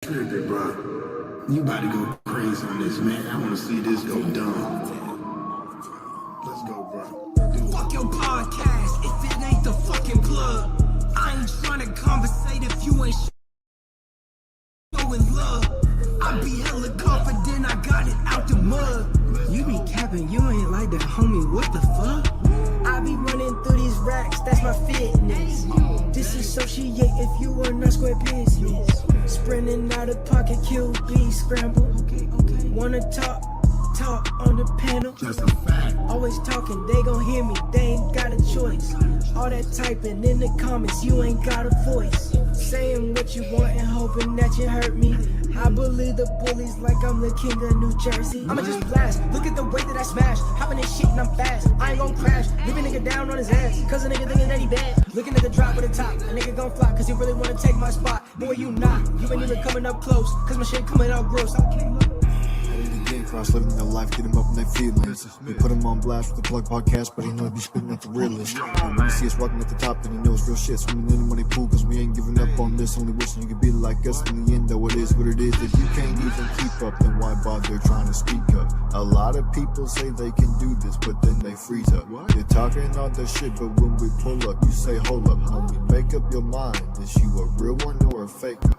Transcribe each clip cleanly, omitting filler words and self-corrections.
Trippy, bro. You about to go crazy on this, man. I want to see this go dumb. Let's go, bro. Fuck your podcast if it ain't the fucking plug. I ain't trying to conversate if you ain't showing love. I be hella confident, I got it out the mud. You be capping, you ain't like that, homie, what the fuck? I be running through these racks, that's my fitness. Disassociate if you are not square business. Sprinting out of pocket, QB scramble. Okay. Wanna talk on the panel. Just a fact. Always talking, they gon' hear me, they ain't got a choice. All that typing in the comments, you ain't got a voice. Saying what you want and hoping that you hurt me. I believe the bullies like I'm the king of New Jersey. I'ma just blast, look at the way that I smash. Hopping this shit and I'm fast, I ain't gon' crash. Leave a nigga down on his ass, cause a nigga thinking that he bad. Looking at the drop with the top, a nigga gon' fly, cause he really wanna take my spot. Boy, you not, you ain't even coming up close, cause my shit coming out gross. Cross living their life, get them up in their feelings. We put him on blast with the Plug podcast, but he know he be spitting at the realest. And when he see us walking at the top, then he knows real shit. Swimming in the money pool, cause we ain't giving up on this. Only wishing you could be like us in the end, though it is what it is. If you can't even keep up, then why bother trying to speak up? A lot of people say they can do this, but then they freeze up. You're talking all that shit, but when we pull up, you say hold up, homie. Make up your mind, is you a real one or a faker?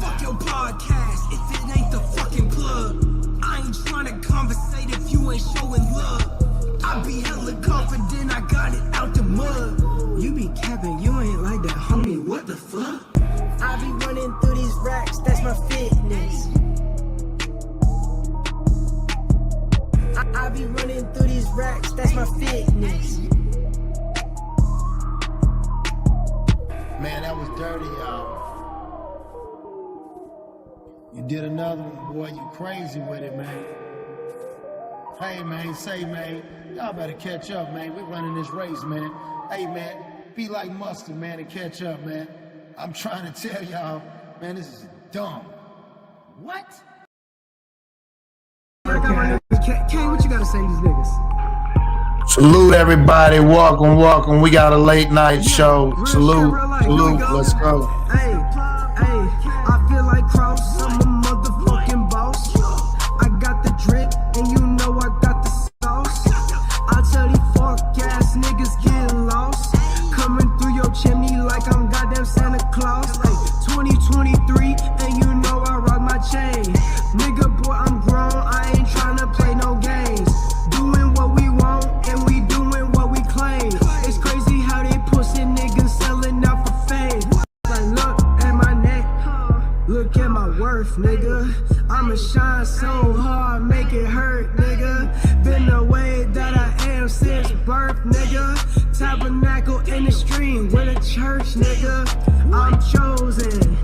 Fuck your podcast if it ain't the fucking plug. I ain't trying to conversate if you ain't showing love. I be hella confident, I got it out the mud. You be capping, you ain't like that, homie, what the fuck? I be running through these racks, that's my fitness. I be running through these racks, that's my fitness. Man, that was dirty, y'all. You did another one, boy. You crazy with it, man. Hey, man, man. Y'all better catch up, man. We're running this race, man. Hey, man, be like Mustard, man, and catch up, man. I'm trying to tell y'all, man, this is dumb. What? K, what you gotta say to these niggas? Salute everybody, welcome. We got a late night show. Salute, let's go. Hey, I feel like Cross, I'm a motherfucking boss. I got the drip, and you know I got the sauce. I tell these fuck ass niggas get lost. Coming through your chimney like I'm goddamn Santa Claus. Hey, 2023, and you know I rock my chain. Nigga, boy, I'm grown, I ain't tryna play no games. Doing what we want, and we doing what we claim. It's crazy how they pussy niggas selling out for fame. Like, look at my neck, look at my worth, nigga. I'ma shine so hard, make it hurt, nigga. Been the way that I am since birth, nigga. Tabernacle in the stream with a church, nigga. I'm chosen.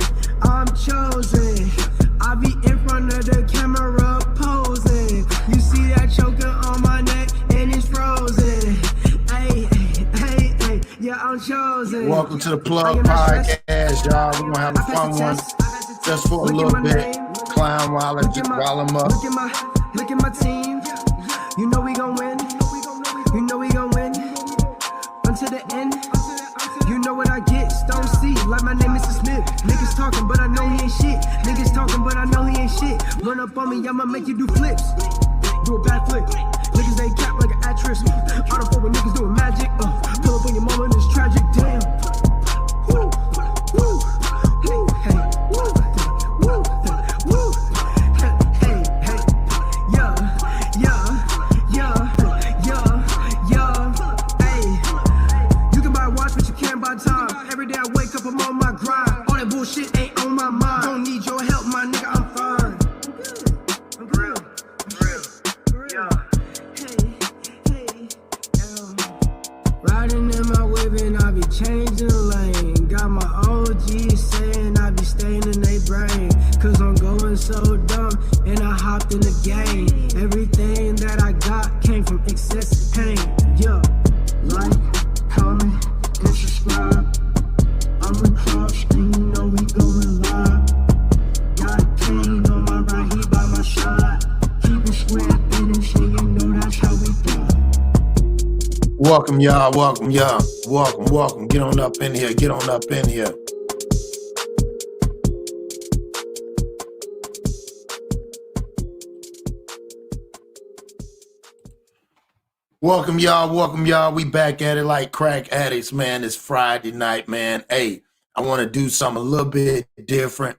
I be in front of the camera posing. You see that choker on my neck and it's frozen. Hey, yeah, I'm chosen. Welcome to the Plug Podcast, y'all. We're gonna have a fun one just for a little bit. Clown while them up. Look at my team. You know we gon' win. Until the end. You know what I get, Stone C, like my name is Mr. Smith. Niggas talking, but I know he ain't shit. Run up on me, I'ma make you do flips. Do a bad flip. Niggas they cap like an actress. Out of 4 when niggas doing magic. Pull up on your mama and it's tragic, damn. Woo, woo, woo, hey, woo, woo, woo, hey, yeah, hey. You can buy a watch, but you can't buy time. Every day I wake up, I'm on my grind. All that bullshit ain't on my mind. Don't need your help, my nigga, I'm fine. I'm real. Yeah. Hey, riding in my whip and I be changing lane. Got my OGs saying I be staying in they brain. Cause I'm going so dumb and I hopped in the game. Everything that I got came from excessive pain. Yeah, like, comment, and subscribe. I'm a Cross and you know we going live. Got Kane on my right, he by my side. Keep it square, and shit, you know that's how we go. Welcome, y'all. Welcome. Get on up in here. Welcome, y'all. Welcome, y'all. We back at it like crack addicts, man. It's Friday night, man. Hey, I want to do something a little bit different.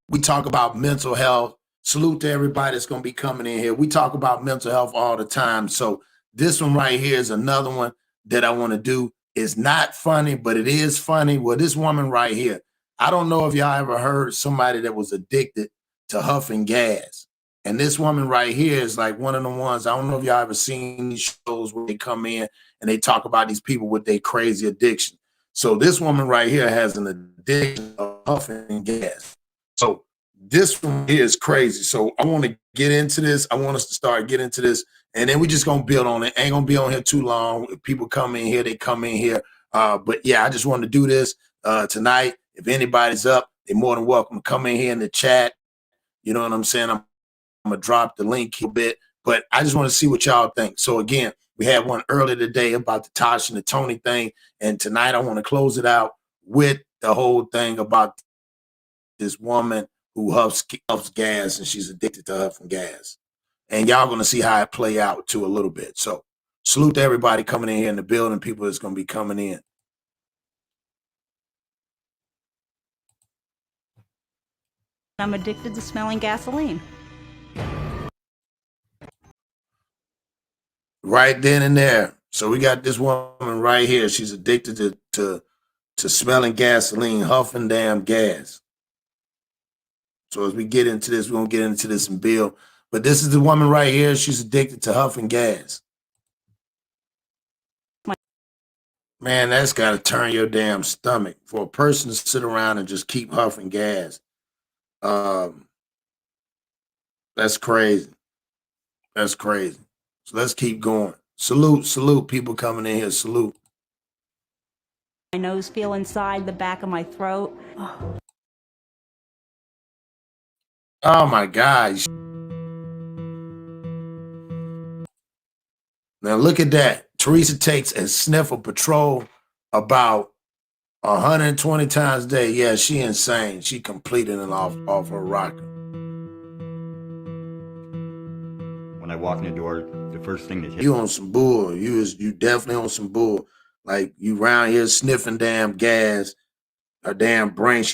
We talk about mental health. Salute to everybody that's going to be coming in here. We talk about mental health all the time. So this one right here is another one that I want to do. It's not funny, but it is funny. Well, this woman right here, I don't know if y'all ever heard somebody that was addicted to huffing gas. And this woman right here is like one of the ones, I don't know if y'all ever seen these shows where they come in and they talk about these people with their crazy addiction. So this woman right here has an addiction of huffing gas. So this one is crazy. So I want to get into this. I want us to start getting into this. And then we just going to build on it. Ain't going to be on here too long. If people come in here, they come in here. But yeah, I just want to do this tonight. If anybody's up, they're more than welcome to come in here in the chat. You know what I'm saying? I'm going to drop the link a bit, but I just want to see what y'all think. So again, we had one earlier today about the Tosh and the Tony thing. And tonight I want to close it out with the whole thing about this woman who huffs gas and she's addicted to huffing gas. And y'all going to see how it play out too a little bit. So salute to everybody coming in here in the building, people that's going to be coming in. I'm addicted to smelling gasoline. Right then and there. So we got this woman right here. She's addicted to smelling gasoline, huffing damn gas. So as we get into this, we're going to get into this and build. But this is the woman right here. She's addicted to huffing gas. Man, that's got to turn your damn stomach for a person to sit around and just keep huffing gas. That's crazy. That's crazy. So let's keep going. Salute people coming in here. Salute. My nose feel inside the back of my throat. Oh my gosh. Now look at that. Teresa takes a sniff of patrol about 120 times a day. Yeah, she insane. She completed it off her rocker. When I walk in the door, the first thing that hits you on some bull. You definitely on some bull. Like you round here sniffing damn gas. Her damn brain.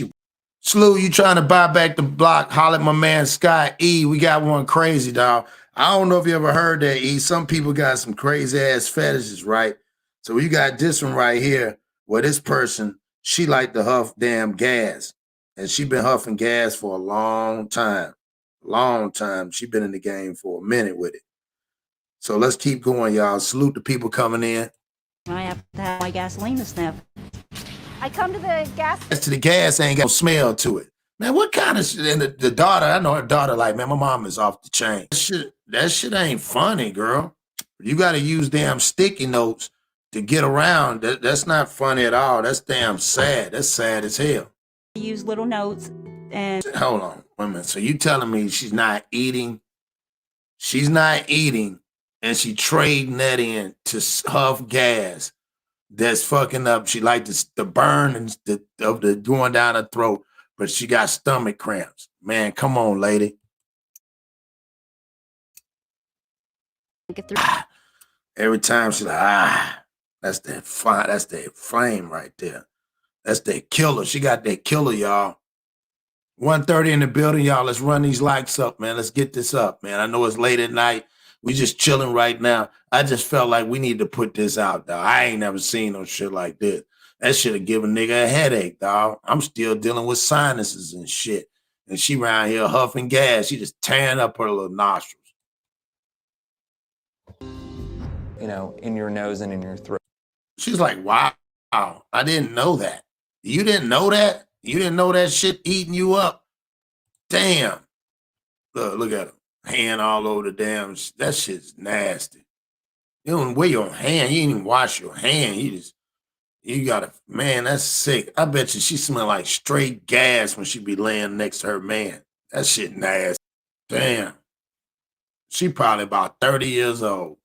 Slew, you trying to buy back the block? Holler at my man Scott E. We got one crazy, dog. I don't know if you ever heard that, E. Some people got some crazy ass fetishes, right? So you got this one right here where this person, she like to huff damn gas. And she been huffing gas for a long time. Long time. She been in the game for a minute with it. So let's keep going, y'all. Salute the people coming in. I have to have my gasoline to sniff. I come to the gas. To the gas ain't got no smell to it. Man, what kind of shit? And the daughter, I know her daughter, like, man, my mom is off the chain. That shit ain't funny, girl. You got to use damn sticky notes to get around. That's not funny at all. That's damn sad. That's sad as hell. I use little notes and. Hold on, wait a minute. So you telling me she's not eating? She's not eating, and she trading that in to huff gas. That's fucking up. She like the burn and of the going down her throat, but she got stomach cramps. Man, come on, lady. Get through. Every time she's like, that's that fire. That's that flame right there. That's that killer. She got that killer, y'all. 1:30 in the building, y'all. Let's run these likes up, man. Let's get this up, man. I know it's late at night. We just chilling right now. I just felt like we need to put this out, dog. I ain't never seen no shit like this. That should have given a nigga a headache, dog. I'm still dealing with sinuses and shit. And she around here huffing gas. She just tearing up her little nostrils. You know, in your nose and in your throat. She's like, wow, I didn't know that. You didn't know that? You didn't know that shit eating you up? Damn. Look at her. Hand all over the damn, that shit's nasty. You don't wear your hand. You ain't even wash your hand. You gotta, man, that's sick. I bet you she smell like straight gas when she be laying next to her man. That shit nasty. Damn. She probably about 30 years old.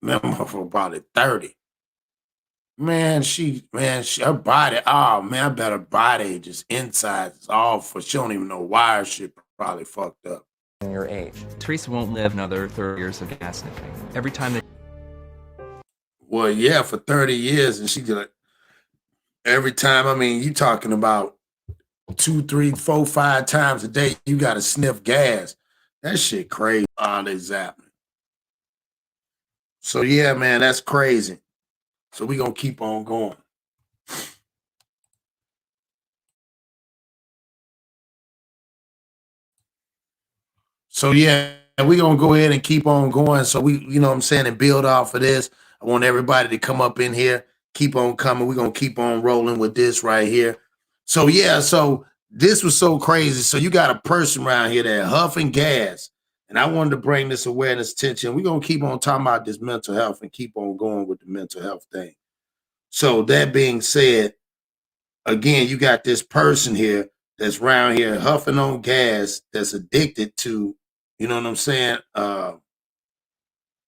Remember, for probably 30. Man, her body, oh man, I bet her body just inside is all for, she don't even know why her shit probably fucked up. Your age. Teresa won't live another 30 years of gas sniffing. Every time that Well, yeah, for 30 years. And she like, every time, I mean, you talking about 2, 3, 4, 5 times a day, you got to sniff gas. That shit crazy. All they zapping. So yeah, man, that's crazy. So we gonna keep on going. So yeah, we're gonna go ahead and keep on going. So we, you know what I'm saying, and build off of this. I want everybody to come up in here, keep on coming. We're gonna keep on rolling with this right here. So yeah, so this was so crazy. So you got a person around here that huffing gas. And I wanted to bring this awareness attention. We're gonna keep on talking about this mental health and keep on going with the mental health thing. So that being said, again, you got this person here that's around here huffing on gas that's addicted to, you know what I'm saying?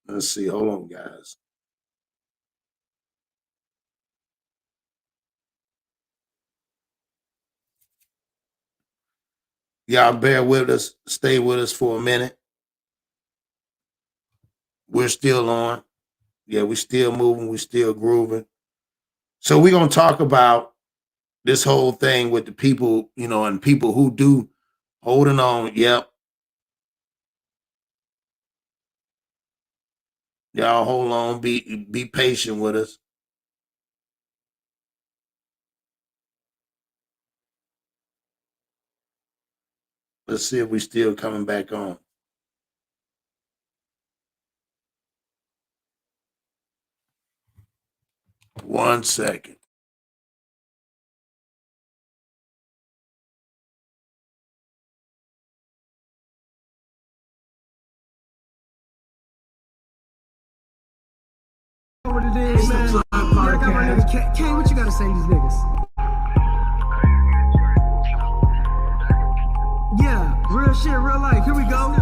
Let's see. Hold on, guys. Y'all bear with us. Stay with us for a minute. We're still on. Yeah, we're still moving. We're still grooving. So we're going to talk about this whole thing with the people, you know, and people who do holding on. Yep. Y'all hold on. Be patient with us. Let's see if we still coming back on. One second. What it is, man. Yeah, I got my nigga K. What you gotta say to these niggas? Yeah, real shit, real life. Here we go.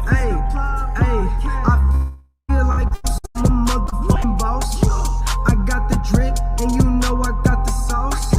Hey, I feel like I'm a motherfucking boss. I got the drip, and you know I got the sauce.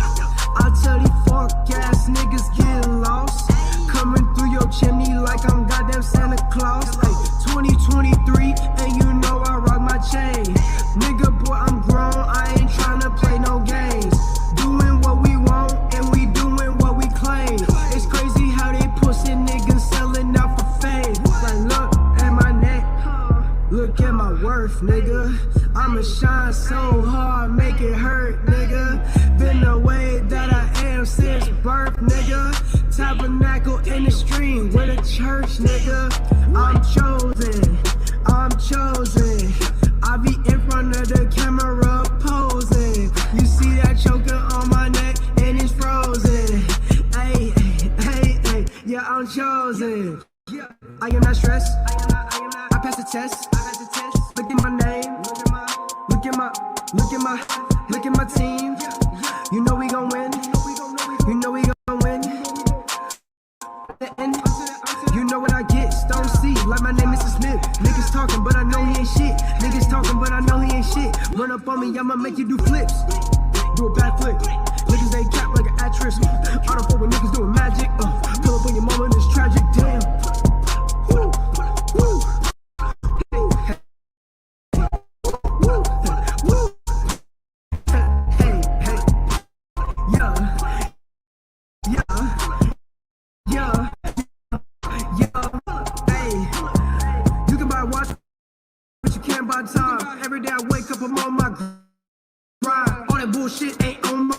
I tell these fuck ass niggas get lost. Coming through your chimney like I'm goddamn Santa Claus. Hey, 2023, and you know I rock my chain. Nigga, boy, I'm grown. I ain't tryna play no games. Doing what we want, and we doing what we claim. It's crazy how they pussy niggas selling out for fame. Like, look at my neck, look at my worth, nigga. I'ma shine so hard, make it hurt, nigga. Been the way that I am since birth, nigga. Tabernacle in the stream with a church, nigga. I'm chosen, I'm chosen. I be in front of the camera posing. You see that choker on my neck and it's frozen. Hey, hey, hey, yeah, I'm chosen. I am not stressed. I passed the test. Look at my name. Look at my team. You know we gon' win. You know we gon' win. You know what I get, Stone C, like my name is Smith. Niggas talking, but I know he ain't shit. Niggas talking, but I know he ain't shit. Run up on me, I'ma make you do flips. Do a backflip. Niggas they cap like an actress. I don't fuck with niggas doing magic. Pull up on your mama and it's tragic, damn. Woo, woo. Time. Every day I wake up, I'm on my grind. All that bullshit ain't on my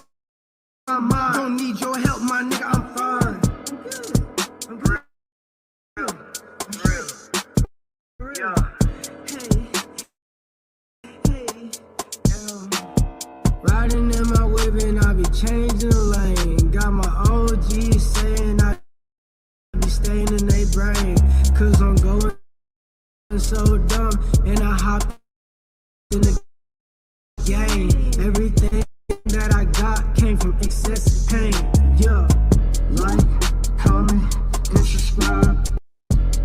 mind. Don't need your help, my nigga, I'm fine. I'm good. I'm real. Yeah. Hey. Riding in my whip and I be changing lane. Got my OG saying I be staying in their brain. Cause I'm going so dumb, and I hopped in the game. Everything that I got came from excessive pain. Yeah, like, comment, and subscribe.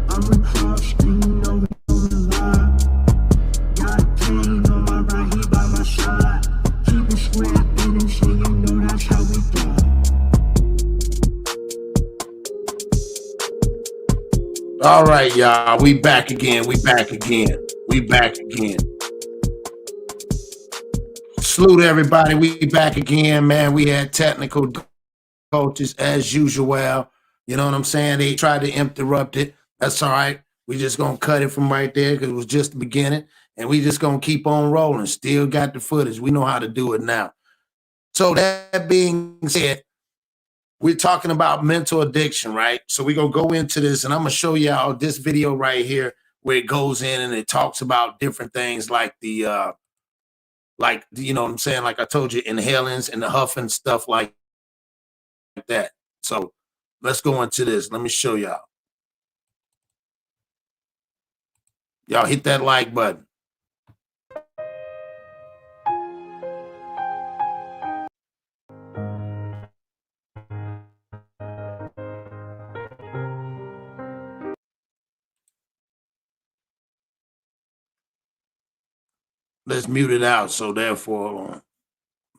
I'm a cross, and you know we don't lie. Got pain on my right, he by my side. Keep it scrapping and shit, you know that's how we die. All right, y'all. We back again. We back again. We back again. Salute everybody. We back again, man. We had technical coaches as usual. You know what I'm saying? They tried to interrupt it. That's all right. We just gonna cut it from right there because it was just the beginning, and we just gonna keep on rolling. Still got the footage. We know how to do it now. So that being said, we're talking about mental addiction, right? So we're gonna go into this, and I'm gonna show y'all this video right here where it goes in and it talks about different things like the like, you know what I'm saying? Like I told you, inhalants and the huffing stuff like that. So let's go into this. Let me show y'all. Y'all hit that like button. Let's mute it out. So therefore,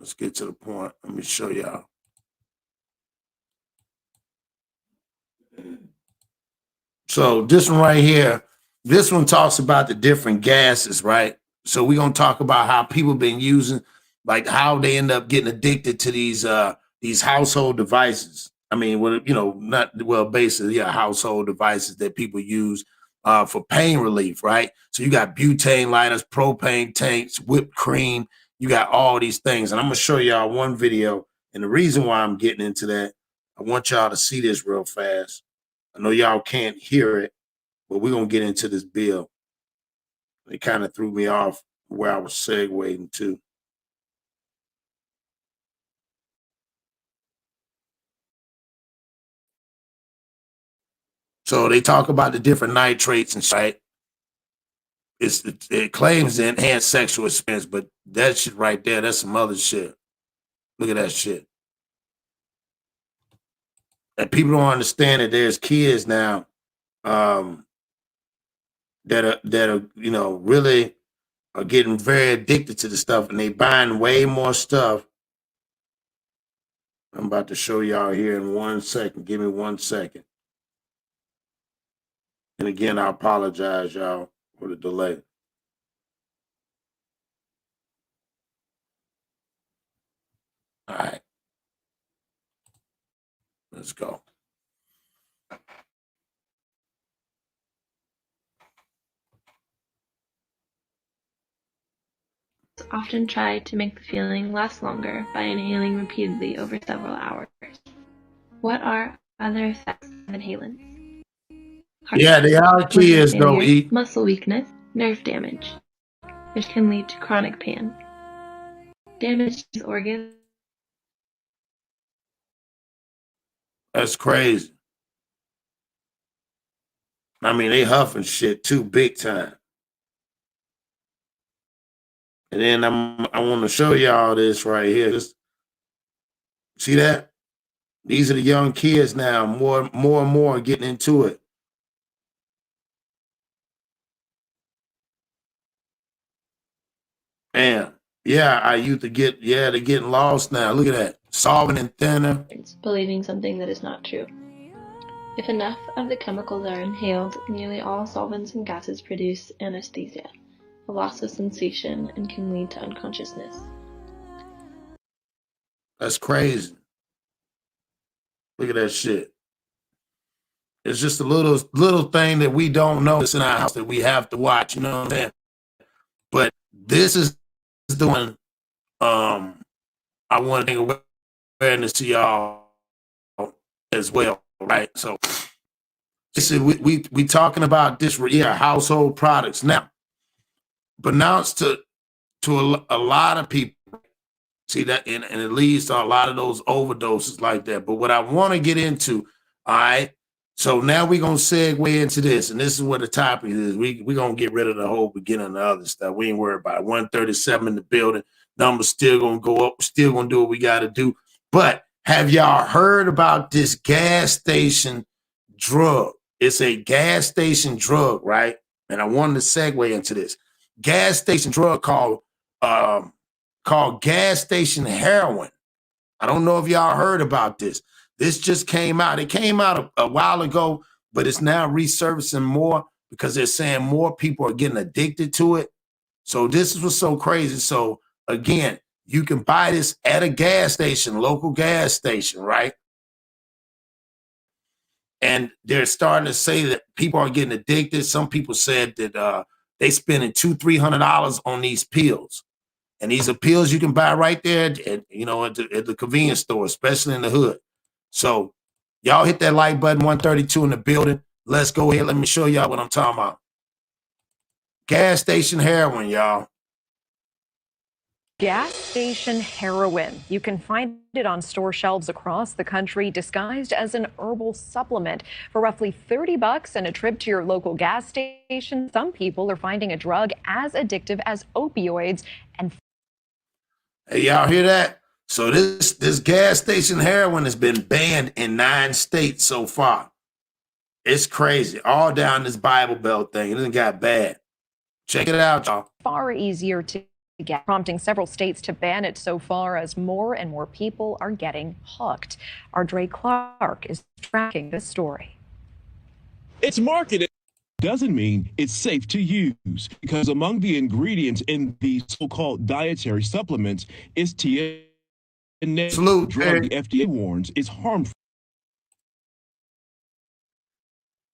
let's get to the point. Let me show y'all. So this one right here, this one talks about the different gases, right? So we're gonna talk about how people been using, like how they end up getting addicted to these household devices. I mean, well, you know, not well, basically, yeah, household devices that people use for pain relief, right? So you got butane lighters, propane tanks, whipped cream. You got all these things, and I'm gonna show y'all one video. And the reason why I'm getting into that, I want y'all to see this real fast. I know y'all can't hear it, but we're going to get into this bill. It kind of threw me off where I was segueing to. So they talk about the different nitrates and shit. It claims to enhance sexual experience, but that shit right there, that's some other shit. Look at that shit. And people don't understand that there's kids now that are you know really are getting very addicted to the stuff, and they buying way more stuff. I'm about to show y'all here in 1 second. Give me 1 second. And again, I apologize, y'all, for the delay. All right. Let's go. Often try to make the feeling last longer by inhaling repeatedly over several hours. What are other effects of inhalants? Yeah, they are kids, though, eat. Muscle weakness, nerve damage, which can lead to chronic pain. Damage to organs. That's crazy. I mean, they huffing shit too, big time. And then I want to show y'all this right here. See that? These are the young kids now, more and more getting into it. And yeah, I used to get, they're getting lost now. Look at that. Solvent and thinner. Believing something that is not true. If enough of the chemicals are inhaled, nearly all solvents and gases produce anesthesia, a loss of sensation, and can lead to unconsciousness. That's crazy. Look at that shit. It's just a little thing that we don't notice in our house that we have to watch, you know what I'm saying? But this is the one I want to bring awareness to y'all as well, right? So we talking about this, household products now, but now it's to a lot of people. See that, and it leads to a lot of those overdoses like that. But what I want to get into, all right. So now we're gonna segue into this, and this is what the topic is. We're gonna get rid of the whole beginning of the other stuff. We ain't worried about it. 137 in the building. Numbers still gonna go up. We're still gonna do what we gotta do. But have y'all heard about this gas station drug? It's a gas station drug, right? And I wanted to segue into this gas station drug called gas station heroin. I don't know if y'all heard about this. This just came out. It came out a while ago, but it's now resurfacing more because they're saying more people are getting addicted to it. So this is what's so crazy. So again, You can buy this at a gas station, local gas station, right? And they're starting to say that people are getting addicted. Some people said that they spending $200-300 on these pills. And these are pills you can buy right there at the convenience store, especially in the hood. So y'all hit that like button, 132 in the building. Let's go ahead. Let me show y'all what I'm talking about. Gas station heroin, y'all. Gas station heroin. You can find it on store shelves across the country, disguised as an herbal supplement. For roughly $30 and a trip to your local gas station, some people are finding a drug as addictive as opioids. And hey, y'all hear that? So this gas station heroin has been banned in 9 states so far. It's crazy. All down this Bible Belt thing. It done got bad. Check it out, y'all. far easier to get, prompting several states to ban it so far as more and more people are getting hooked. Our Dre Clark is tracking this story. It's marketed doesn't mean it's safe to use, because among the ingredients in these so-called dietary supplements is TNF, drug the FDA warns is harmful.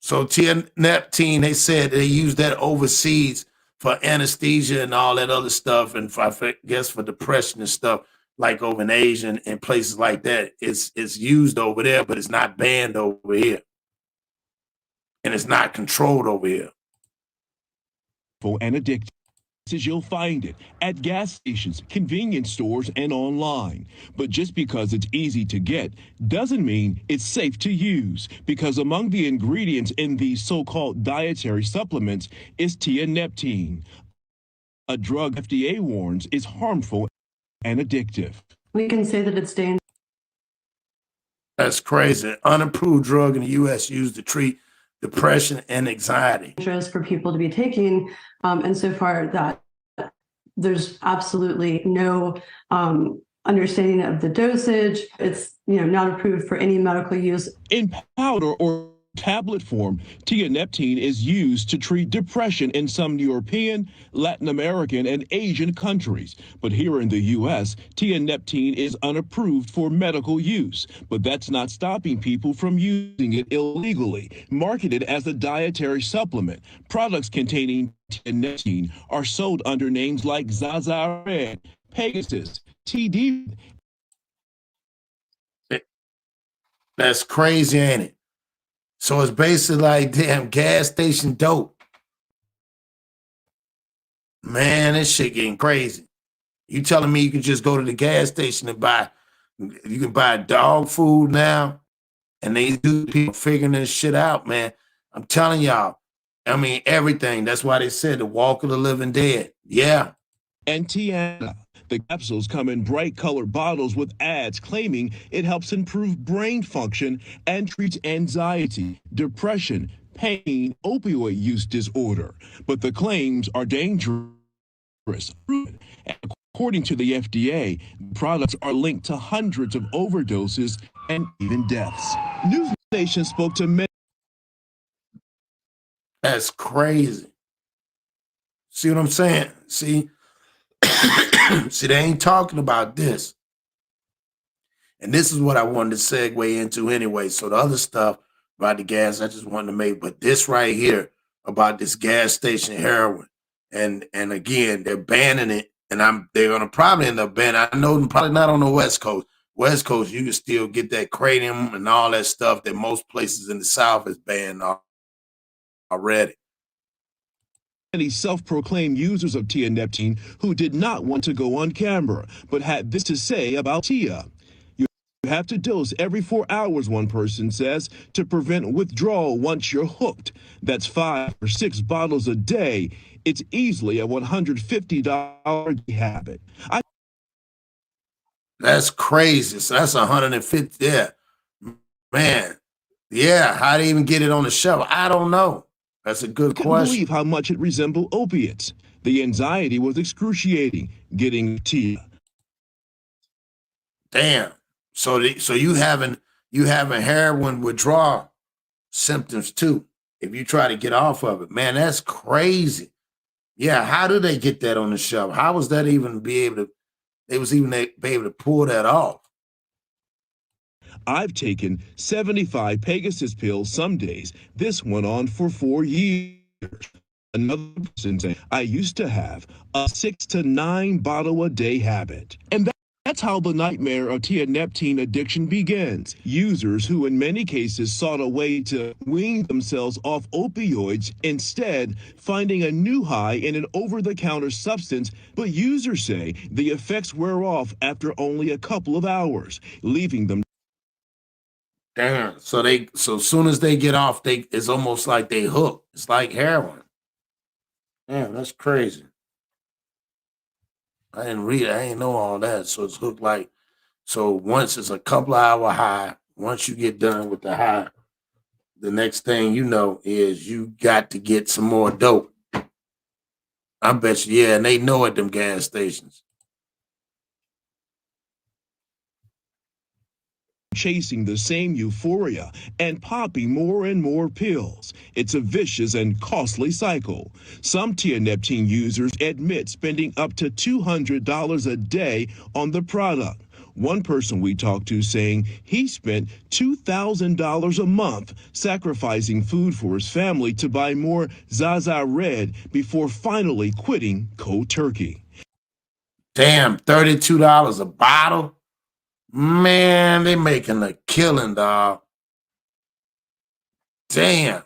So tianeptine, they said they use that overseas for anesthesia and all that other stuff, and I guess for depression and stuff, like over in Asia and places like that. It's used over there, but it's not banned over here. And it's not controlled over here. And addictive. You'll find it at gas stations, convenience stores, and online. But just because it's easy to get doesn't mean it's safe to use, because among the ingredients in these so-called dietary supplements is tianeptine, a drug FDA warns is harmful and addictive. We can say that it's dangerous. That's crazy. Unapproved drug in the U.S. used to treat depression and anxiety. For people to be taking, and so far that there's absolutely no understanding of the dosage. It's not approved for any medical use. In powder or tablet form, tianeptine is used to treat depression in some European, Latin American, and Asian countries. But here in the U.S., tianeptine is unapproved for medical use. But that's not stopping people from using it illegally. Marketed as a dietary supplement, products containing tianeptine are sold under names like Zaza Red, Pegasus, TD. That's crazy, ain't it? So it's basically like damn gas station dope. Man, this shit getting crazy. You telling me you can just go to the gas station and you can buy dog food now? And they do people figuring this shit out, man. I'm telling y'all. I mean, everything. That's why they said the walk of the living dead. Yeah. And Tiana. The capsules come in bright colored bottles with ads claiming it helps improve brain function and treats anxiety, depression, pain, opioid use disorder. But the claims are dangerous. According to the FDA, products are linked to hundreds of overdoses and even deaths. News Nation spoke to many. That's crazy. See what I'm saying? See, they ain't talking about this. And this is what I wanted to segue into anyway. So the other stuff about the gas, I just wanted to make, but this right here about this gas station heroin. And again, they're banning it. And they're gonna probably end up banning. I know probably not on the West Coast. West Coast, you can still get that cranium and all that stuff that most places in the South is banned already. Many self-proclaimed users of tianeptine who did not want to go on camera, but had this to say about Tia. You have to dose every 4 hours, one person says, to prevent withdrawal once you're hooked. That's 5 or 6 bottles a day. It's easily a $150 habit. That's crazy. So that's 150. Yeah, man. Yeah, how do they even get it on the shelf? I don't know. That's a good question. I can't believe how much it resembled opiates. The anxiety was excruciating. Getting Tia. Damn. So you having heroin withdrawal symptoms too. If you try to get off of it, man, that's crazy. Yeah, how do they get that on the shelf? How was that even be able to? they was even be able to pull that off. I've taken 75 Pegasus pills some days. This went on for 4 years. Another person saying, I used to have a 6 to 9 bottle a day habit. And that's how the nightmare of tianeptine addiction begins. Users who in many cases sought a way to wean themselves off opioids, instead finding a new high in an over-the-counter substance, but users say the effects wear off after only a couple of hours, leaving them. Damn. So as soon as they get off, it's almost like they hooked. It's like heroin. Damn, that's crazy. I didn't know all that. So it's hooked like, so once it's a couple hour high, once you get done with the high, the next thing you know is you got to get some more dope. I bet you, yeah, and they know at them gas stations. Chasing the same euphoria and popping more and more pills. It's a vicious and costly cycle. Some tianeptine users admit spending up to $200 a day on the product. One person we talked to saying he spent $2,000 a month sacrificing food for his family to buy more Zaza Red before finally quitting cold turkey. Damn, $32 a bottle? Man, they making a killing, dog. Damn.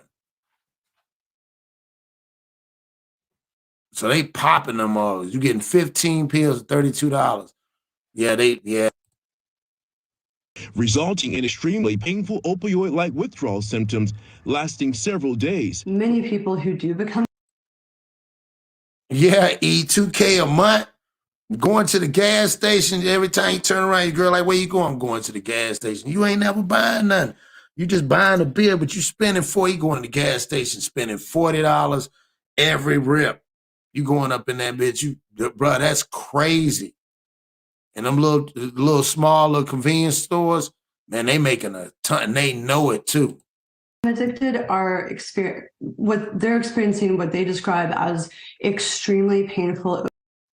So they popping them all. You getting 15 pills at $32. Yeah. Resulting in extremely painful opioid-like withdrawal symptoms lasting several days. Many people who do become $2K a month. Going to the gas station, every time you turn around, your girl like, where you going? I'm going to the gas station. You ain't never buying nothing. You just buying a beer, but you spending you going to the gas station, spending $40 every rip. You going up in that bitch, bro, that's crazy. And them little small little convenience stores, man, they making a ton, and they know it too. Addicted are experiencing what they describe as extremely painful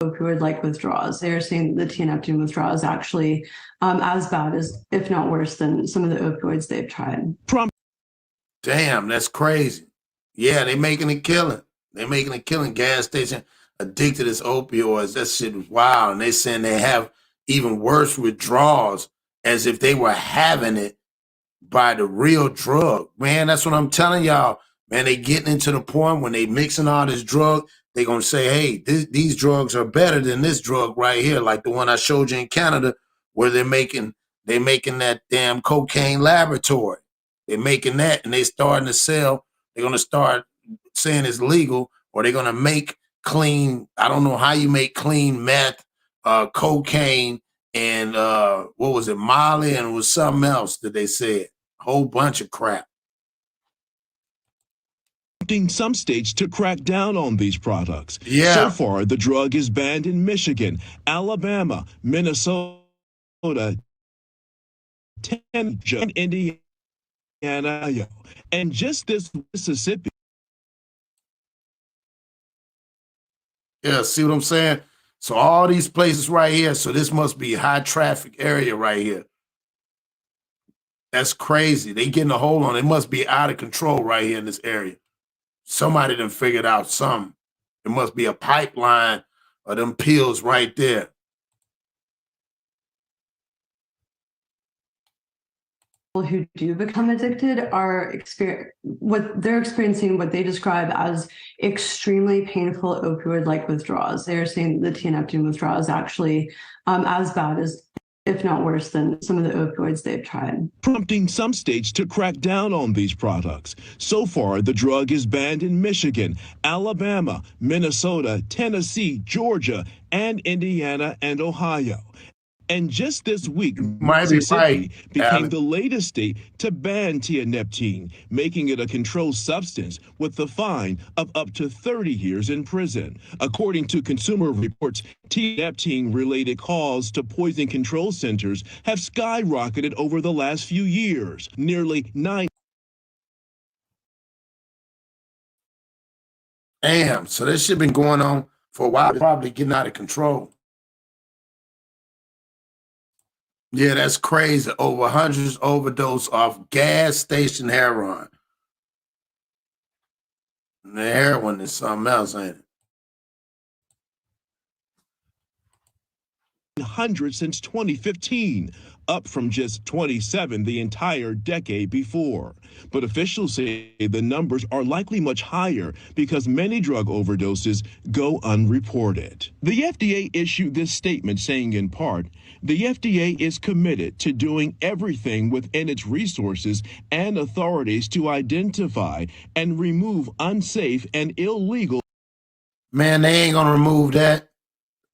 opioid-like withdrawals. They are saying the tianeptine withdrawal is actually as bad as, if not worse than, some of the opioids they've tried. Damn, that's crazy. Yeah, they making a killing. They're making a killing. Gas station addicted to opioids. That shit was wild. And they saying they have even worse withdrawals as if they were having it by the real drug. Man, that's what I'm telling y'all. Man, they getting into the point when they mixing all this drug, they gonna say, hey, these drugs are better than this drug right here, like the one I showed you in Canada, where they're making that damn cocaine laboratory. They're making that, and they starting to sell. They're gonna start saying it's legal, or they're gonna make clean. I don't know how you make clean meth, cocaine, and what was it, Molly, and it was something else that they said. A whole bunch of crap. Some states to crack down on these products. Yeah. So far, the drug is banned in Michigan, Alabama, Minnesota, Tennessee, and Indiana, and just this Mississippi. Yeah, see what I'm saying? So all these places right here, so this must be a high traffic area right here. That's crazy. They getting a hold on it. It must be out of control right here in this area. Somebody done figured out something. It must be a pipeline of them pills right there. Who do become addicted are experiencing what they describe as extremely painful opioid-like withdrawals. They are saying the tianeptine withdrawal is actually as bad as, if not worse than, some of the opioids they've tried. Prompting some states to crack down on these products. So far, the drug is banned in Michigan, Alabama, Minnesota, Tennessee, Georgia, and Indiana and Ohio. And just this week, Mississippi became the latest state to ban tianeptine, making it a controlled substance with a fine of up to 30 years in prison. According to Consumer Reports, tianeptine-related calls to poison control centers have skyrocketed over the last few years, nearly 9. Damn, so this shit been going on for a while, probably getting out of control. Yeah, that's crazy. Over hundreds overdose off gas station heroin. And the heroin is something else, ain't it? Hundreds since 2015, up from just 27 the entire decade before. But officials say the numbers are likely much higher because many drug overdoses go unreported. The FDA issued this statement saying, in part, the FDA is committed to doing everything within its resources and authorities to identify and remove unsafe and illegal. Man, they ain't gonna remove that.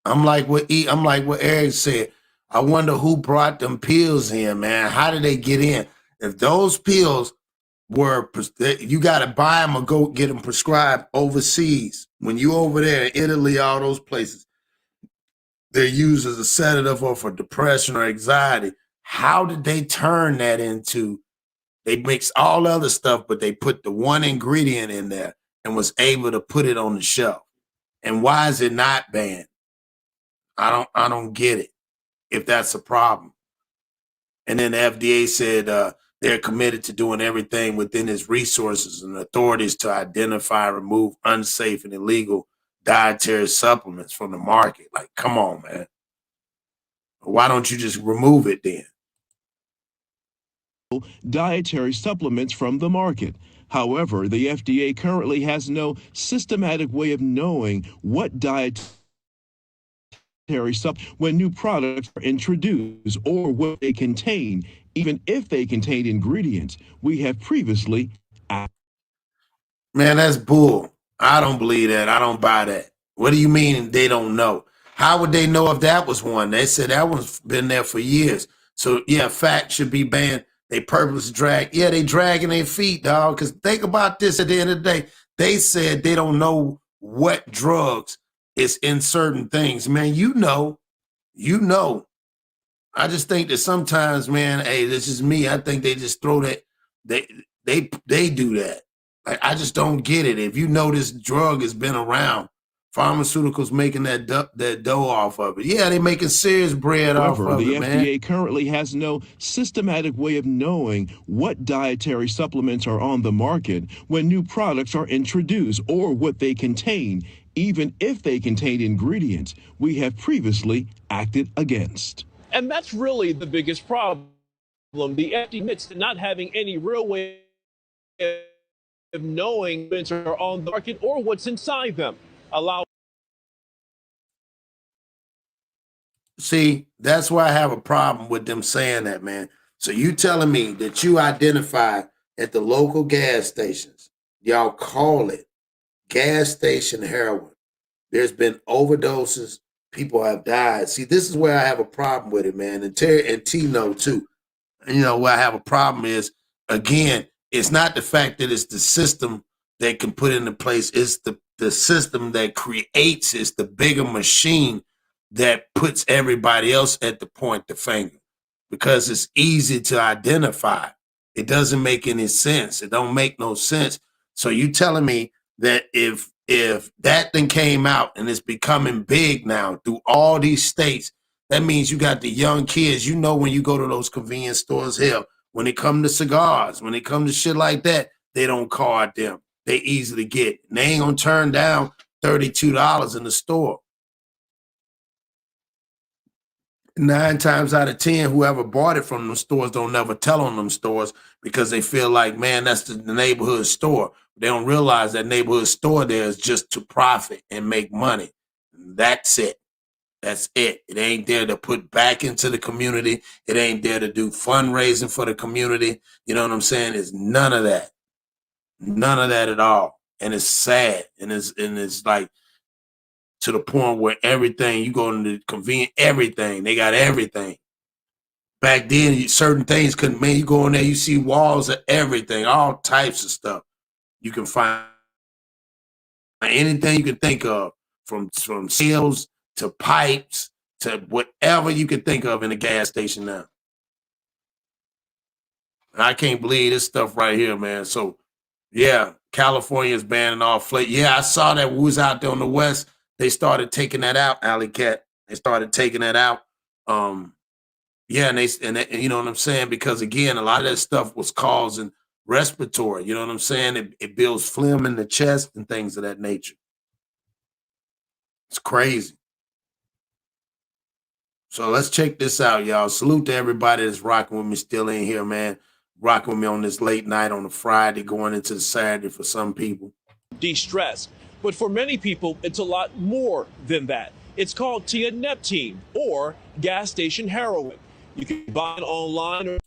I'm like what Eric said. I wonder who brought them pills in, man. How did they get in? If those pills were, you got to buy them or go get them prescribed overseas. When you over there in Italy, all those places, they're used as a sedative or for depression or anxiety. How did they turn that into? They mix all other stuff, but they put the one ingredient in there and was able to put it on the shelf. And why is it not banned? I don't get it, if that's a problem. And then the FDA said they're committed to doing everything within its resources and authorities to identify and remove unsafe and illegal dietary supplements from the market. Like, come on, man. Why don't you just remove it then? Dietary supplements from the market. However, the FDA currently has no systematic way of knowing what dietary supplements when new products are introduced or what they contain, even if they contain ingredients we have previously. Man, that's bull. I don't believe that. I don't buy that. What do you mean they don't know? How would they know if that was one? They said that one's been there for years. So, yeah, fat should be banned. They purpose drag. Yeah, they dragging their feet, dog. Because think about this at the end of the day. They said they don't know what drugs is in certain things. Man, you know. I just think that sometimes, man, hey, this is me. I think they just throw that. They do that. Like, I just don't get it. If you know this drug has been around, pharmaceuticals making that dough off of it. Yeah, they making serious bread off of the it, FDA man. currently has no systematic way of knowing what dietary supplements are on the market when new products are introduced or what they contain, even if they contain ingredients we have previously acted against. And that's really the biggest problem. The FDA admits to not having any real way of knowing what's on the market or what's inside them. See, that's why I have a problem with them saying that, man. So you telling me that you identify at the local gas stations, y'all call it gas station heroin. There's been overdoses. People have died. See, this is where I have a problem with it, man. And Terry and T know too. You know, where I have a problem is, again, it's not the fact that it's the system that can put into place. It's the system that creates. It's the bigger machine that puts everybody else at the point the finger, because it's easy to identify. It doesn't make any sense. It don't make no sense. So you telling me that if that thing came out and it's becoming big now through all these states, that means you got the young kids. You know, when you go to those convenience stores, hell, when it come to cigars, when it come to shit like that, they don't card them. They easily get. And they ain't gonna turn down $32 in the store. 9 times out of 10, whoever bought it from them stores don't never tell on them stores because they feel like, man, that's the neighborhood store. They don't realize that neighborhood store there is just to profit and make money. That's it. That's it. It ain't there to put back into the community. It ain't there to do fundraising for the community. You know what I'm saying? It's none of that. None of that at all. And it's sad. And it's like, to the point where everything, you go into convenient, everything, they got everything. Back then, certain things couldn't, man, you go in there, you see walls of everything, all types of stuff. You can find anything you can think of, from seals to pipes to whatever you can think of in a gas station now. And I can't believe this stuff right here, man. So, yeah, California's banning all flavor. Yeah, I saw that. We was out there on the West. They started taking that out, Alley Cat. They started taking that out. Yeah, and you know what I'm saying? Because again, a lot of that stuff was causing respiratory. You know what I'm saying? It builds phlegm in the chest and things of that nature. It's crazy. So let's check this out, y'all. Salute to everybody that's rocking with me still in here, man. Rocking with me on this late night on a Friday, going into the Saturday for some people. De-stress. But for many people, it's a lot more than that. It's called tianeptine, or gas station heroin. You can buy it online. Or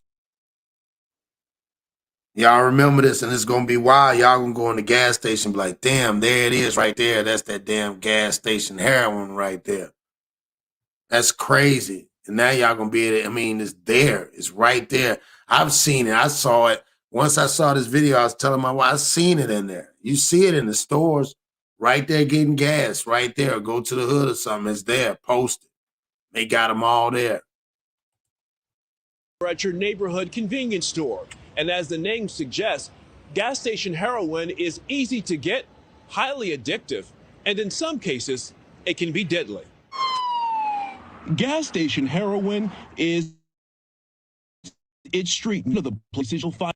Y'all remember this, and it's gonna be wild. Y'all gonna go in the gas station, be like, damn, there it is right there. That's that damn gas station heroin right there. That's crazy. And now y'all gonna be able to, I mean, it's there. It's right there. I've seen it. I saw it. Once I saw this video, I was telling my wife, I've seen it in there. You see it in the stores, right there getting gas, right there. Go to the hood or something. It's there, posted. They got them all there. at your neighborhood convenience store. And as the name suggests, gas station heroin is easy to get, highly addictive, and in some cases, it can be deadly. Gas station heroin is its street. One of the places you'll find.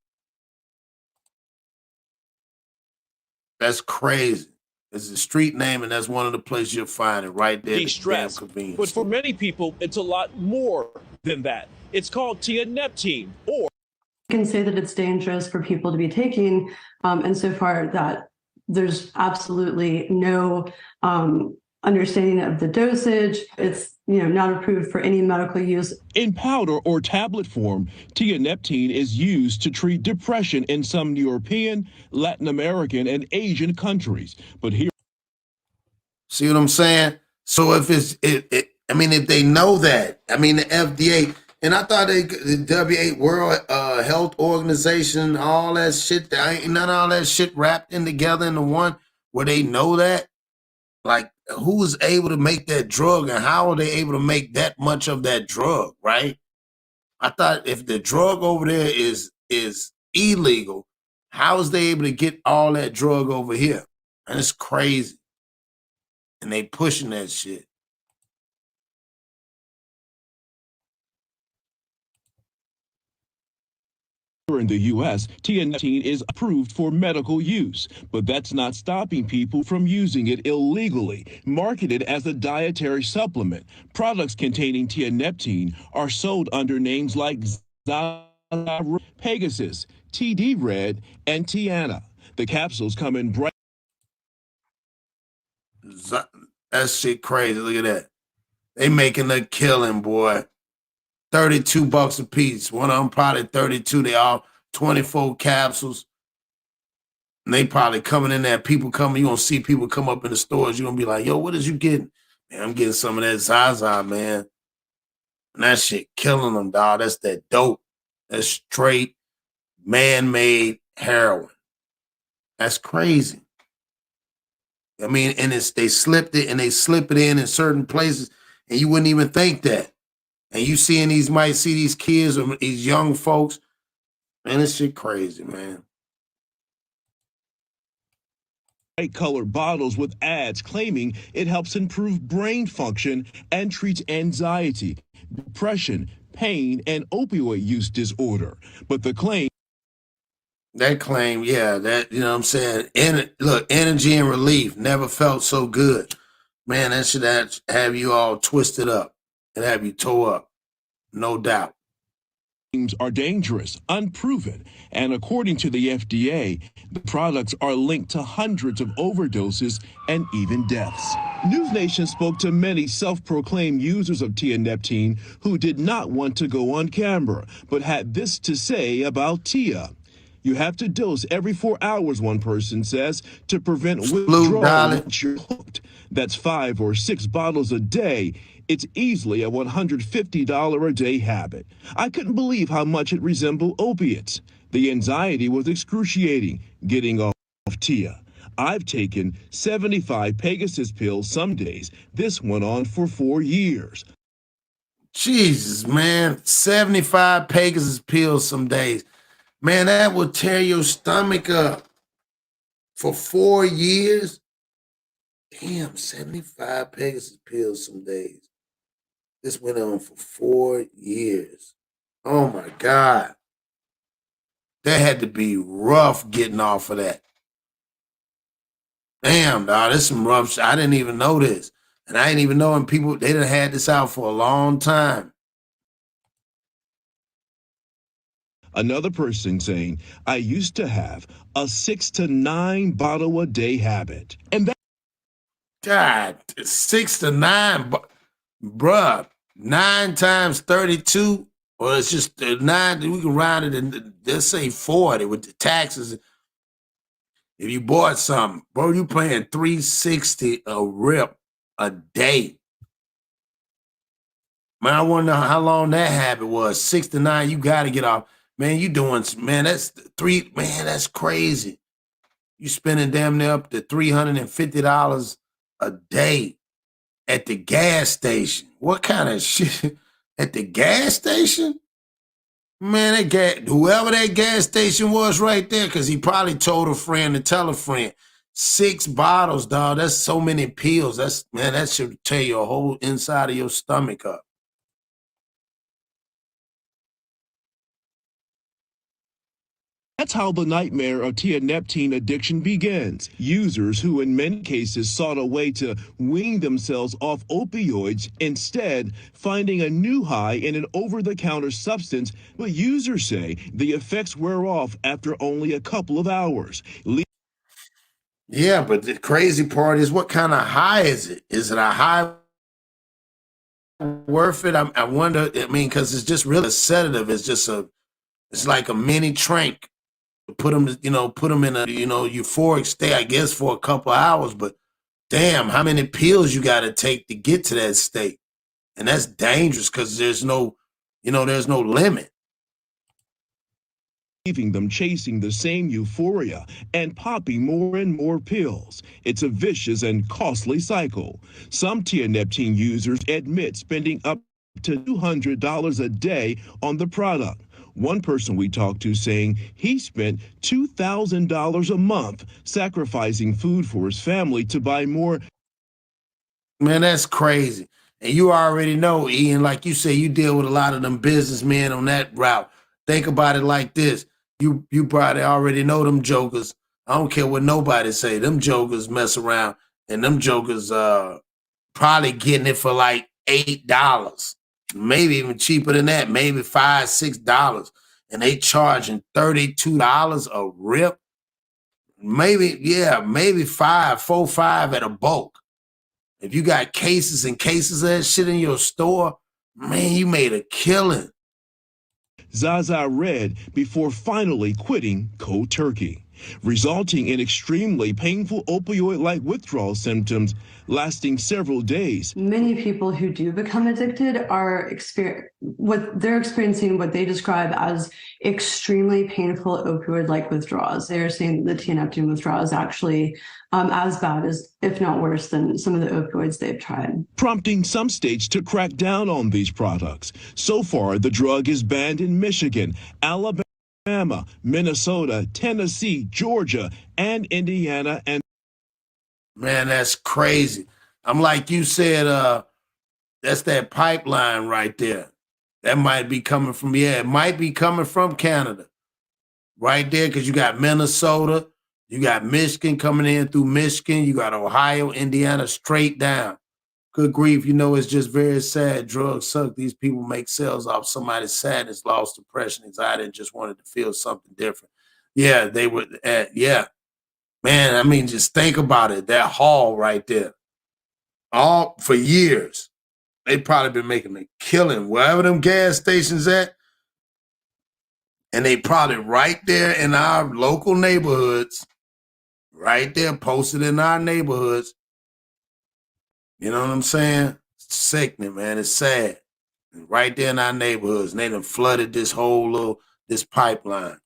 That's crazy. It's a street name, and that's one of the places you'll find it right there. De-stress. But for many people, it's a lot more than that. It's called tianeptine, or You can say that it's dangerous for people to be taking, and so far that there's absolutely no understanding of the dosage. It's not approved for any medical use. In powder or tablet form, tianeptine is used to treat depression in some European, Latin American, and Asian countries. But here, see what I'm saying? So if I mean, if they know that, I mean, the FDA, and I thought the WHO, World Health Organization, all that shit, ain't none of all that shit wrapped in together into one where they know that. Like, who is able to make that drug, and how are they able to make that much of that drug, right? I thought if the drug over there is illegal, how is they able to get all that drug over here? And it's crazy. And they pushing that shit. in the U.S., tianeptine is approved for medical use, but that's not stopping people from using it illegally. Marketed as a dietary supplement, products containing tianeptine are sold under names like Pegasus, TD Red, and Tiana. The capsules come in bright. That shit crazy. Look at that. They making a killing, boy. $32 a piece. One of them probably 32. They all 24 capsules. And they probably coming in there. People coming. You're going to see people come up in the stores. You're going to be like, yo, what is you getting? Man, I'm getting some of that Zaza, man. And that shit killing them, dog. That's that dope. That's straight man-made heroin. That's crazy. I mean, and they slipped it, and they slip it in certain places, and you wouldn't even think that. And you might see these kids or these young folks, man, this shit crazy, man. Bright-colored bottles with ads claiming it helps improve brain function and treats anxiety, depression, pain, and opioid use disorder. But the claim. That claim, yeah, that, you know what I'm saying? Look, energy and relief never felt so good. Man, that should have you all twisted up and have you tore up. No doubt. Are dangerous, unproven, and according to the FDA, the products are linked to hundreds of overdoses and even deaths. News Nation spoke to many self-proclaimed users of tianeptine who did not want to go on camera, but had this to say about Tia. You have to dose every 4 hours, one person says, to prevent withdrawal once you're hooked. That's 5 or 6 bottles a day. It's easily a $150 a day habit. I couldn't believe how much it resembled opiates. The anxiety was excruciating, getting off Tia. I've taken 75 Pegasus pills some days. This went on for 4 years. Jesus, man. 75 Pegasus pills some days. Man, that would tear your stomach up for 4 years. Damn, 75 Pegasus pills some days. This went on for 4 years. Oh my God. That had to be rough getting off of that. Damn, dog, this some rough shit. I didn't even know this. And I didn't even know when people, they done had this out for a long time. Another person saying, I used to have a 6 to 9 bottle a day habit. And that God, 6 to 9, bruh, 9 times 32, or it's just 9, we can round it and let's say 40 with the taxes. If you bought something, bro, you paying $360 a rip a day. Man, I wonder how long that habit was. 6 to 9, you got to get off. Man, you doing, man, that's that's crazy. You spending damn near up to $350 a day at the gas station. What kind of shit? At the gas station? Man, whoever that gas station was right there, because he probably told a friend to tell a friend. 6 bottles, dog. That's so many pills. That should tear your whole inside of your stomach up. That's how the nightmare of tianeptine addiction begins. Users who in many cases sought a way to wean themselves off opioids, instead finding a new high in an over-the-counter substance, but users say the effects wear off after only a couple of hours. Yeah, but the crazy part is, what kind of high is it? Is it a high worth it? I wonder, I mean, because it's just really a sedative. It's like a mini trank. Put them in a, euphoric state, I guess, for a couple hours. But damn, how many pills you got to take to get to that state? And that's dangerous because there's no limit. Leaving them chasing the same euphoria and popping more and more pills. It's a vicious and costly cycle. Some tianeptine users admit spending up to $200 a day on the product. One person we talked to saying he spent $2,000 a month sacrificing food for his family to buy more. Man, that's crazy. And you already know, Ian, like you say, you deal with a lot of them businessmen on that route. Think about it like this. You probably already know them jokers. I don't care what nobody say. Them jokers mess around, and them jokers probably getting it for like $8. Maybe even cheaper than that, maybe $5, $6. And they charging $32 a rip. Maybe 4, 5 at a bulk. If you got cases and cases of that shit in your store, man, you made a killing. Zaza read before finally quitting cold turkey, resulting in extremely painful opioid-like withdrawal symptoms lasting several days. Many people who do become addicted are experiencing what they describe as extremely painful opioid-like withdrawals. They're saying that the tianeptine withdrawal is actually as bad as, if not worse than, some of the opioids they've tried. Prompting some states to crack down on these products. So far, the drug is banned in Michigan, Alabama, Minnesota, Tennessee, Georgia, and Indiana. And man, that's crazy. I'm like you said, that's that pipeline right there. That might be coming from, it might be coming from Canada. Right there, because you got Minnesota, you got Michigan coming in through Michigan, you got Ohio, Indiana, straight down. Good grief, it's just very sad. Drugs suck. These people make sales off somebody's sadness, loss, depression, anxiety, and just wanted to feel something different. Yeah, they were, yeah. Man, I mean, just think about it. That hall right there. All for years. They probably been making a killing wherever them gas stations at. And they probably right there in our local neighborhoods, right there posted in our neighborhoods. You know what I'm saying? It's sickening, man. It's sad. Right there in our neighborhoods. And they done flooded this this pipeline.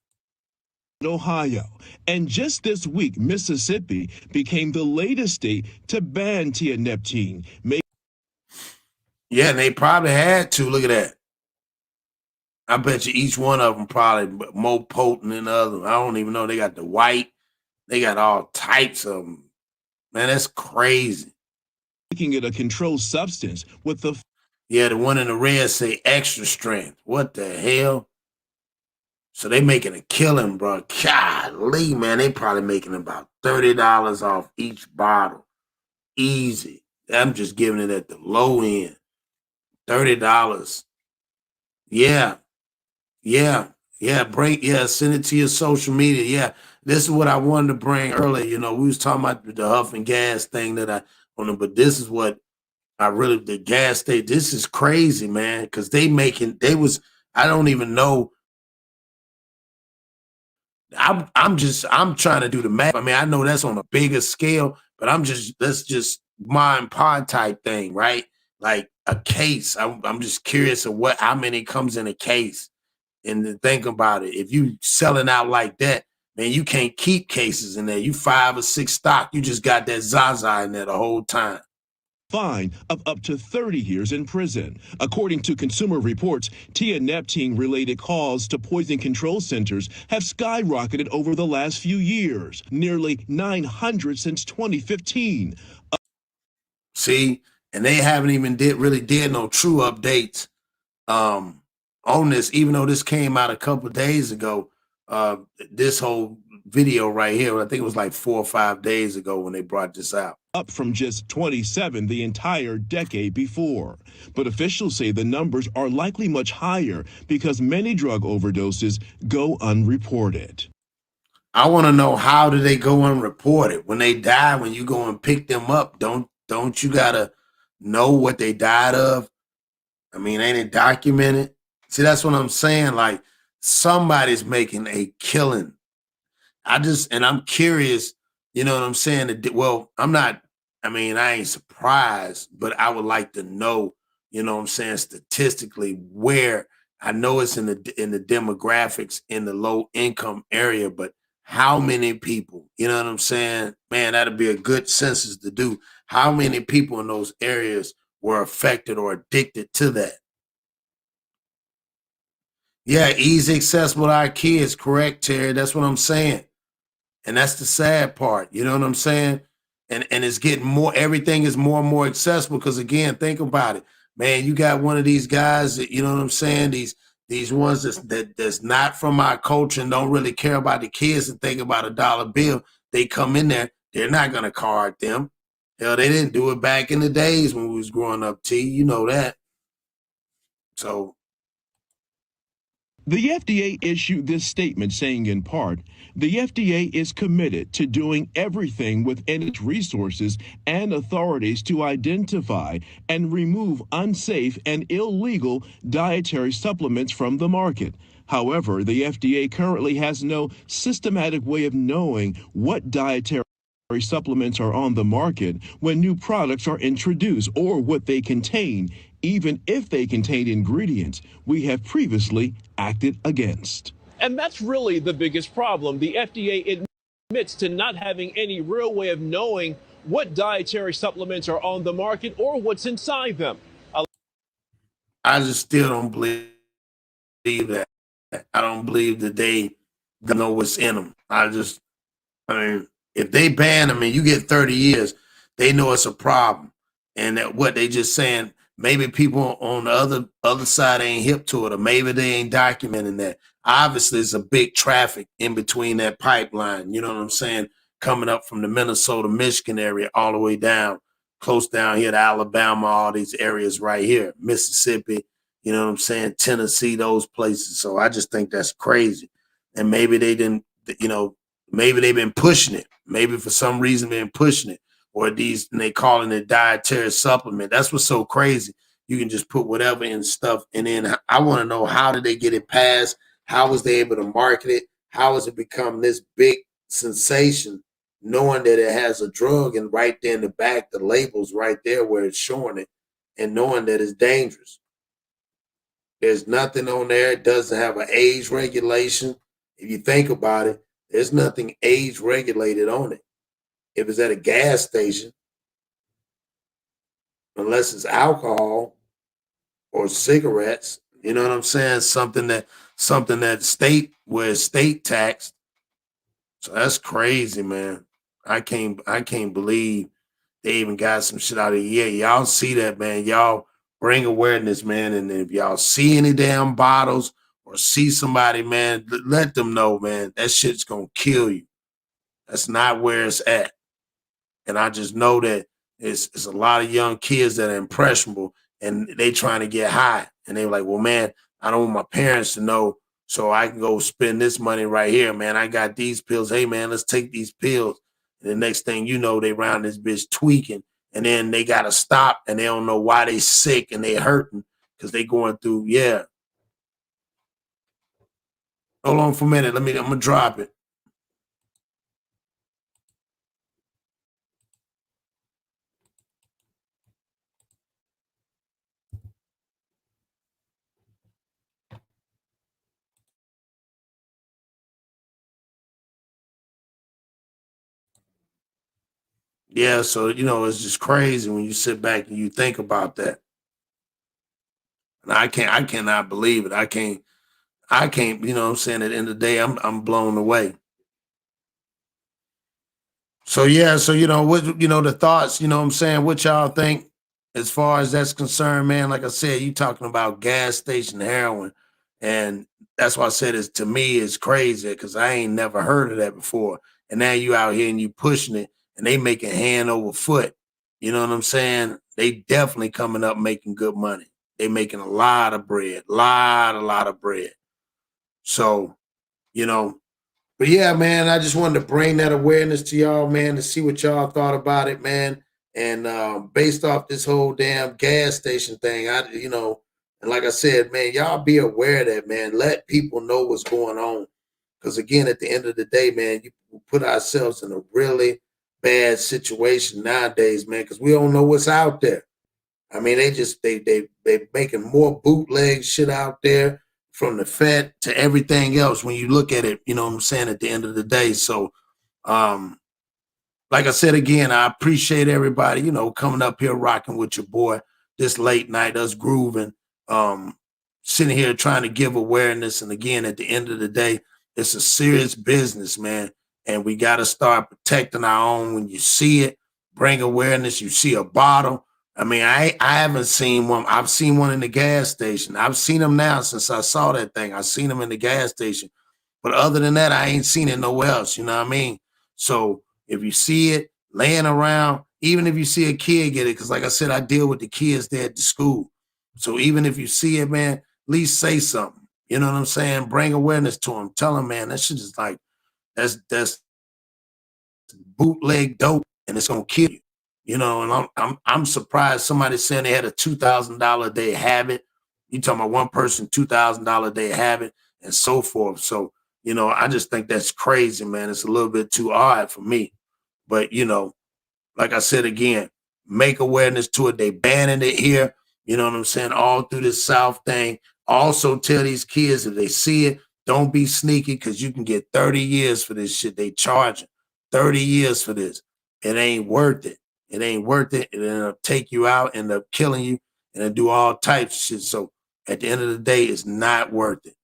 Ohio. And just this week, Mississippi became the latest state to ban tianeptine. Yeah, and they probably had to. Look at that. I bet you each one of them probably more potent than the other. I don't even know. They got the white. They got all types of them. Man, that's crazy. Making it a controlled substance with the... Yeah, the one in the red say extra strength. What the hell? So they making a killing, bro. Golly, man, they probably making about $30 off each bottle. Easy. I'm just giving it at the low end. $30. Yeah, yeah, yeah. Send it to your social media. Yeah. This is what I wanted to bring earlier. You know, we was talking about the Huffing gas thing that I on the, but this is what I really the gas station. This is crazy, man, because I don't even know. I'm trying to do the math. I mean, I know that's on a bigger scale, but that's just mind pod type thing, right? Like a case. I'm just curious of how many comes in a case. And to think about it, if you selling out like that, man, you can't keep cases in there. You 5 or 6 stock. You just got that Zaza in there the whole time. Fine of up to 30 years in prison. According to Consumer Reports, tianeptine-related calls to poison control centers have skyrocketed over the last few years, nearly 900 since 2015. See, and they haven't even really did no true updates on this, even though this came out a couple of days ago. This whole video right here, I think it was like 4 or 5 days ago when they brought this out. Up from just 27 the entire decade before. But officials say the numbers are likely much higher because many drug overdoses go unreported. I want to know, how do they go unreported? When they die, when you go and pick them up, don't you gotta know what they died of? I mean, ain't it documented? See, that's what I'm saying. Like, somebody's making a killing. I'm curious, you know what I'm saying? Well, I ain't surprised, but I would like to know, you know what I'm saying, statistically, where I know it's in the demographics in the low income area, but how many people, you know what I'm saying? Man, that'd be a good census to do. How many people in those areas were affected or addicted to that? Yeah, easy accessible to our kids, correct, Terry? That's what I'm saying. And that's the sad part. You know what I'm saying? And it's getting more, everything is more and more accessible. Because again, think about it. Man, you got one of these guys that, you know what I'm saying? These ones that's not from our culture and don't really care about the kids and think about a dollar bill. They come in there, they're not gonna card them. Hell, they didn't do it back in the days when we was growing up, T. You know that. So the FDA issued this statement saying, in part, the FDA is committed to doing everything within its resources and authorities to identify and remove unsafe and illegal dietary supplements from the market. However, the FDA currently has no systematic way of knowing what dietary supplements are on the market when new products are introduced or what they contain, even if they contain ingredients we have previously acted against. And that's really the biggest problem. The FDA admits to not having any real way of knowing what dietary supplements are on the market or what's inside them. I just still don't believe that. I don't believe that they know what's in them. I mean, if they ban them and you get 30 years, they know it's a problem. And that what they just saying, maybe people on the other side ain't hip to it, or maybe they ain't documenting that. Obviously, it's a big traffic in between that pipeline. You know what I'm saying? Coming up from the Minnesota, Michigan area all the way down, close down here to Alabama, all these areas right here, Mississippi, you know what I'm saying? Tennessee, those places. So I just think that's crazy. And maybe they didn't, you know, maybe they've been pushing it. Maybe for some reason they've been pushing it. Or these, and they calling it dietary supplement. That's what's so crazy. You can just put whatever in stuff. And then I want to know, how did they get it passed? How was they able to market it? How has it become this big sensation, knowing that it has a drug, and right there in the back, the label's right there where it's showing it, and knowing that it's dangerous. There's nothing on there. It doesn't have an age regulation. If you think about it, there's nothing age regulated on it. If it's at a gas station, unless it's alcohol or cigarettes, you know what I'm saying? Something that where it's state taxed. So that's crazy, man. I can't believe they even got some shit out of here. Y'all see that, man. Y'all bring awareness, man. And if y'all see any damn bottles or see somebody, man, let them know, man, that shit's gonna kill you. That's not where it's at. And I just know that it's a lot of young kids that are impressionable and they trying to get high. And they're like, well, man, I don't want my parents to know, so I can go spend this money right here, man. I got these pills. Hey, man, let's take these pills. And the next thing you know, they round this bitch tweaking. And then they got to stop and they don't know why they sick and they hurting because they going through, yeah. Hold on for a minute. I'm going to drop it. Yeah, so, you know, it's just crazy when you sit back and you think about that. And I cannot believe it. I can't, you know what I'm saying? At the end of the day, I'm blown away. So, yeah, so, you know, what, you know, the thoughts, you know what I'm saying? What y'all think as far as that's concerned, man? Like I said, you talking about gas station heroin. And that's why I said it's, to me, it's crazy because I ain't never heard of that before. And now you out here and you pushing it and they making hand over foot. You know what I'm saying? They definitely coming up making good money. They making a lot of bread, lot of bread. So, you know, but yeah, man, I just wanted to bring that awareness to y'all, man, to see what y'all thought about it, man. And based off this whole damn gas station thing, you know, and like I said, man, y'all be aware of that, man. Let people know what's going on. Because again, at the end of the day, man, you put ourselves in a really bad situation nowadays, man, because we don't know what's out there. I mean, they making more bootleg shit out there from the Fed to everything else when you look at it, you know what I'm saying, at the end of the day. So like I said again, I appreciate everybody, you know, coming up here rocking with your boy this late night, us grooving, sitting here trying to give awareness. And again, at the end of the day, it's a serious business, man. And we got to start protecting our own. When you see it, bring awareness. You see a bottle. I mean, I haven't seen one. I've seen one in the gas station. I've seen them now since I saw that thing. I've seen them in the gas station. But other than that, I ain't seen it nowhere else. You know what I mean? So if you see it laying around, even if you see a kid get it, because like I said, I deal with the kids there at the school. So even if you see it, man, at least say something. You know what I'm saying? Bring awareness to them. Tell them, man, that shit is like, that's bootleg dope and it's gonna kill you. You know, and I'm surprised somebody saying they had a $2,000 a day habit. You talking about one person, $2,000 a day habit and so forth. So, you know, I just think that's crazy, man. It's a little bit too odd for me. But, you know, like I said again, make awareness to it. They banning it here. You know what I'm saying? All through this South thing. Also tell these kids if they see it, don't be sneaky because you can get 30 years for this shit. They charging 30 years for this. It ain't worth it. It ain't worth it. It'll take you out, end up killing you, and it'll do all types of shit. So at the end of the day, it's not worth it.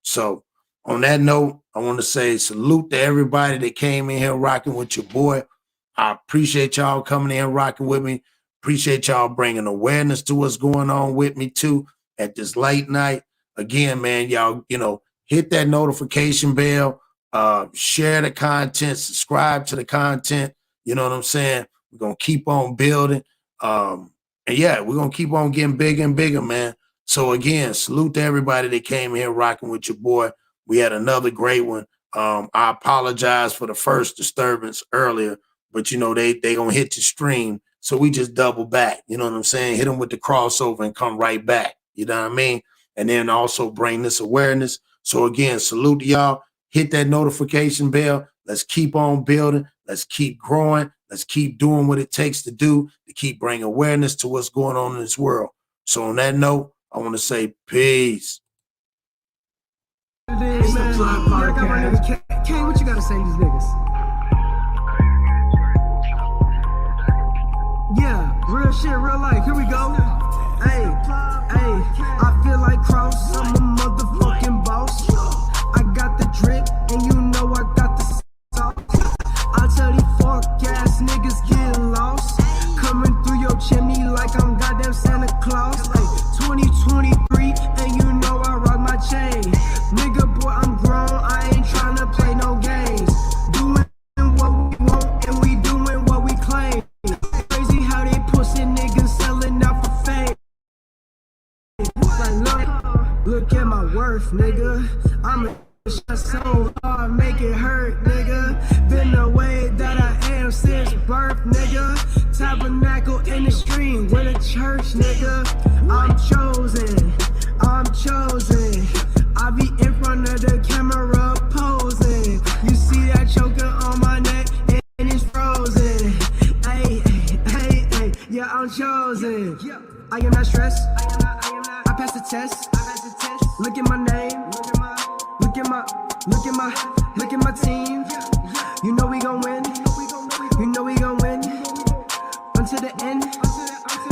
So on that note, I want to say salute to everybody that came in here rocking with your boy. I appreciate y'all coming in rocking with me. Appreciate y'all bringing awareness to what's going on with me too at this late night. Again, man, y'all, you know, hit that notification bell, share the content, subscribe to the content. You know what I'm saying? We're going to keep on building. And yeah, we're going to keep on getting bigger and bigger, man. So again, salute to everybody that came here rocking with your boy. We had another great one. I apologize for the first disturbance earlier, but you know, they going to hit your stream. So we just double back. You know what I'm saying? Hit them with the crossover and come right back. You know what I mean? And then also bring this awareness. So again, salute to y'all. Hit that notification bell. Let's keep on building. Let's keep growing. Let's keep doing what it takes to do to keep bringing awareness to what's going on in this world. So on that note, I want to say peace. It's the Plug Podcast. Kane, what you got to say to these niggas? Yeah, real shit, real life. Here we go. Hey, I feel like Cross. I'm a motherfucking boss. I got the drip, and you know I got the sauce. I tell these fuck-ass niggas get lost. Coming through your chimney like I'm goddamn Santa Claus. Hey, nigga. I'ma shot so hard, make it hurt, nigga. Been the way that I am since birth, nigga. Tabernacle in the stream with a church, nigga. I'm chosen, I'm chosen. I be in front of the camera posing. You see that choker on my neck and it's frozen. Hey, hey, hey, yeah, I'm chosen. I am not stressed. I passed the test. Look at my name. Look at my team. You know we gon' win. You know we gon' win. Until the end.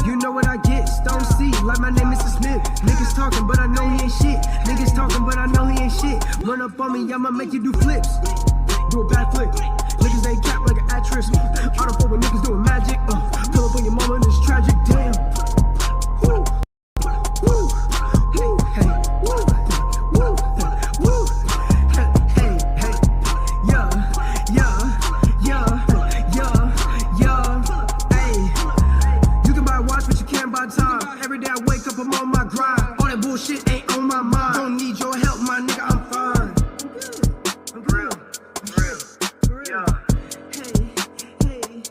You know what I get. Stone C, like my name is Smith. Niggas talking, but I know he ain't shit. Niggas talking, but I know he ain't shit. Run up on me, I'ma make you do flips. Do a backflip. Niggas they cap like an actress. I don't fuck with niggas doing magic. Pull up on your mama and it's tragic. Damn. Woo. Woo. Hey. Woo. Woo. Woo. Hey. Hey. Yeah. Hey. You can buy a watch, but you can't buy time. Every day I wake up, I'm on my grind. All that bullshit ain't on my mind. Don't need your help, my nigga, I'm fine. I'm real. Yeah. Hey.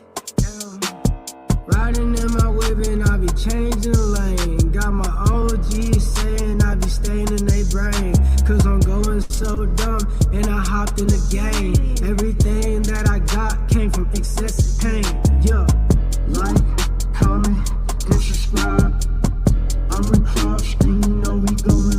Riding in my whip and I be changing lane. Got my OG saying I be staying in they brain. Cause I'm going so dumb and I hopped in the game. Everything that I got came from excessive pain. Yeah. Like, comment, and subscribe. I'm a cross and you know we going